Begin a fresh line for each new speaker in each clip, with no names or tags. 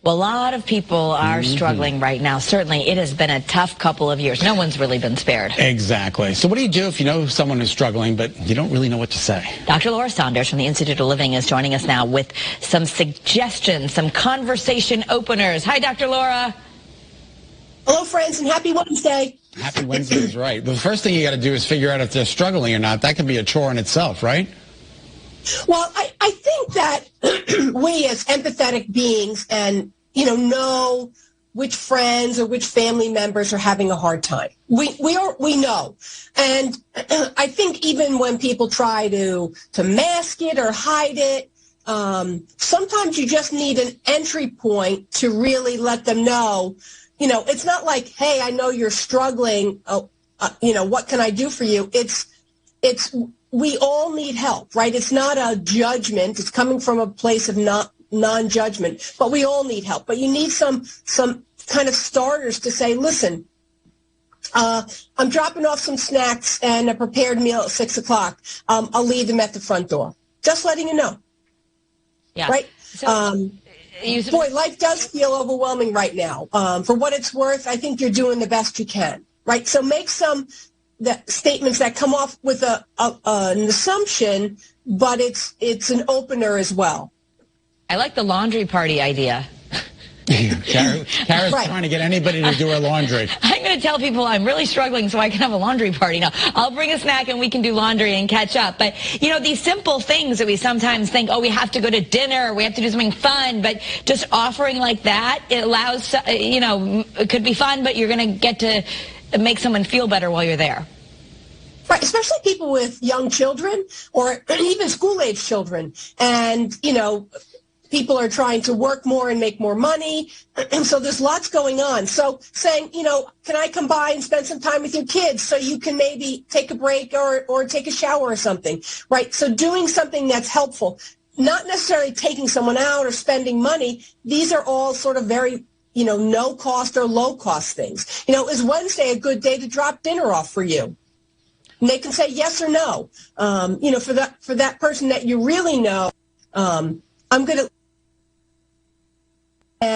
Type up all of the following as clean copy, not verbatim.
Well, a lot of people are struggling right now. Certainly, it has been a tough couple of years. No one's really been spared.
Exactly. So what do you do if you know someone who's struggling, but you don't really know what to say?
Dr. Laura Saunders from the Institute of Living is joining us now with some suggestions, some conversation openers. Hi, Dr. Laura.
Hello, friends, and happy Wednesday.
Happy Wednesday is right. The first thing you got to do is figure out if they're struggling or not. That can be a chore in itself, right?
Well, I think that we as empathetic beings and, know which friends or which family members are having a hard time. We know. And I think even when people try to mask it or hide it, sometimes you just need an entry point to really let them know. It's not like, hey, I know you're struggling. What can I do for you? It's we all need help, right? It's not a judgment. It's coming from a place of non-judgment, but we all need help. But you need some kind of starters to say, listen, I'm dropping off some snacks and a prepared meal at 6 o'clock. I'll leave them at the front door. Just letting you know.
Yeah.
Right?
So,
boy, life does feel overwhelming right now. For what it's worth, I think you're doing the best you can, right? So make some statements that come off with an assumption, but it's an opener as well.
I like the laundry party idea.
Kara's trying to get anybody to do her laundry.
I'm going to tell people I'm really struggling so I can have a laundry party. Now, I'll bring a snack and we can do laundry and catch up. But, these simple things that we sometimes think, we have to go to dinner, we have to do something fun. But just offering like that, it allows, it could be fun, but you're going to get to make someone feel better while you're there.
Right, especially people with young children or even school-age children. And, people are trying to work more and make more money. And so there's lots going on. So saying, can I come by and spend some time with your kids so you can maybe take a break or take a shower or something, right? So doing something that's helpful, not necessarily taking someone out or spending money. These are all sort of very, no cost or low cost things. Is Wednesday a good day to drop dinner off for you? And they can say yes or no. For that person that you really know, I'm going to,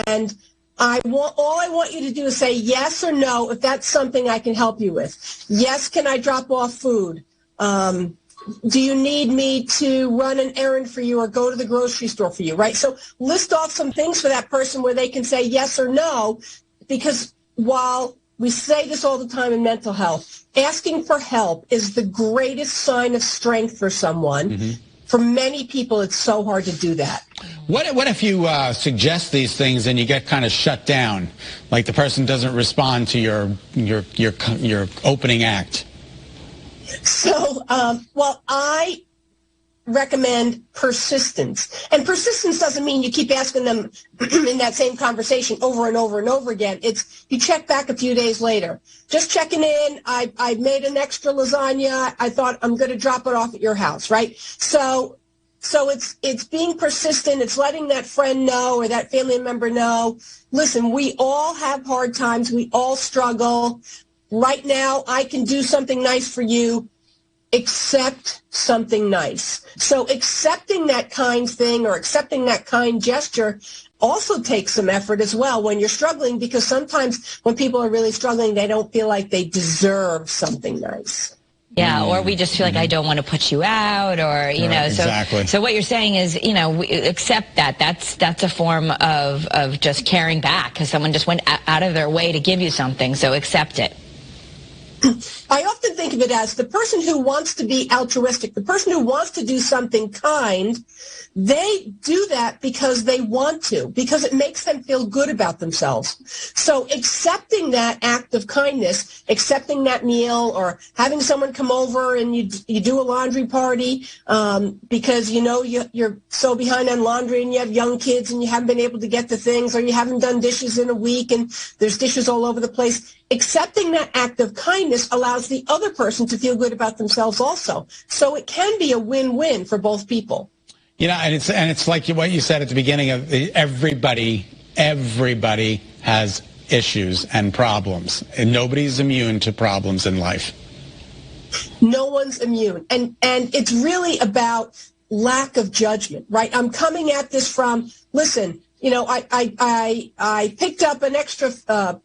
and all I want you to do is say yes or no if that's something I can help you with. Yes, can I drop off food? Do you need me to run an errand for you or go to the grocery store for you, right? So list off some things for that person where they can say yes or no, because while we say this all the time in mental health, asking for help is the greatest sign of strength for someone. Mm-hmm. For many people, it's so hard to do that.
What if you suggest these things and you get kind of shut down, like the person doesn't respond to your opening act?
So, I recommend persistence. And persistence doesn't mean you keep asking them in that same conversation over and over and over again. It's you check back a few days later. Just checking in. I made an extra lasagna. I thought I'm going to drop it off at your house, right? So it's being persistent. It's letting that friend know or that family member know, listen, we all have hard times. We all struggle. Right now, I can do something nice for you. Accept something nice. So accepting that kind thing or accepting that kind gesture also takes some effort as well when you're struggling, because sometimes when people are really struggling, they don't feel like they deserve something nice.
Yeah, or we just feel like I don't want to put you out, or
exactly.
So what you're saying is, we accept that. That's a form of just caring back because someone just went out of their way to give you something. So accept it.
I often think of it as the person who wants to be altruistic, the person who wants to do something kind, they do that because they want to, because it makes them feel good about themselves. So accepting that act of kindness, accepting that meal, or having someone come over and you do a laundry party because you're so behind on laundry and you have young kids and you haven't been able to get the things, or you haven't done dishes in a week and there's dishes all over the place. Accepting that act of kindness allows the other person to feel good about themselves also. So it can be a win-win for both people.
And it's like what you said at the beginning of everybody has issues and problems, and nobody's immune to problems in life.
No one's immune. And it's really about lack of judgment, right? I'm coming at this from, listen, you know, I picked up an extra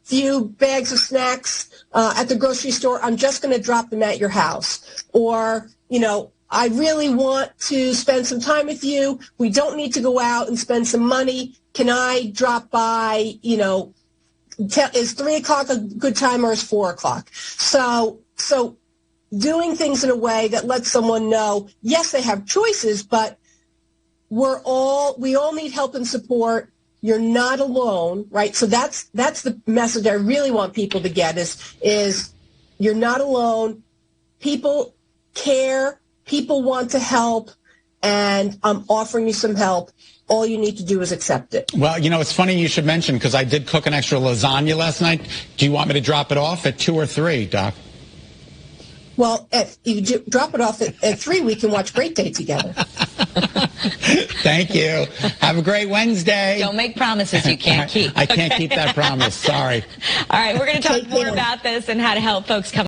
few bags of snacks at the grocery store. I'm just going to drop them at your house. Or, you know, I really want to spend some time with you. We don't need to go out and spend some money. Can I drop by, you know, is 3 o'clock a good time or is 4 o'clock? So doing things in a way that lets someone know, yes, they have choices, but we all need help and support. You're not alone, right? So that's the message I really want people to get is you're not alone. People care. People want to help, and I'm offering you some help. All you need to do is accept it.
Well, you know, it's funny you should mention, because I did cook an extra lasagna last night. Do you want me to drop it off at 2 or 3, Doc?
Well, if you drop it off at 3, we can watch Great Day together.
Thank you. Have a great Wednesday.
Don't make promises you can't keep.
I can't keep that promise. Sorry.
All right, we're going to talk more about this and how to help folks come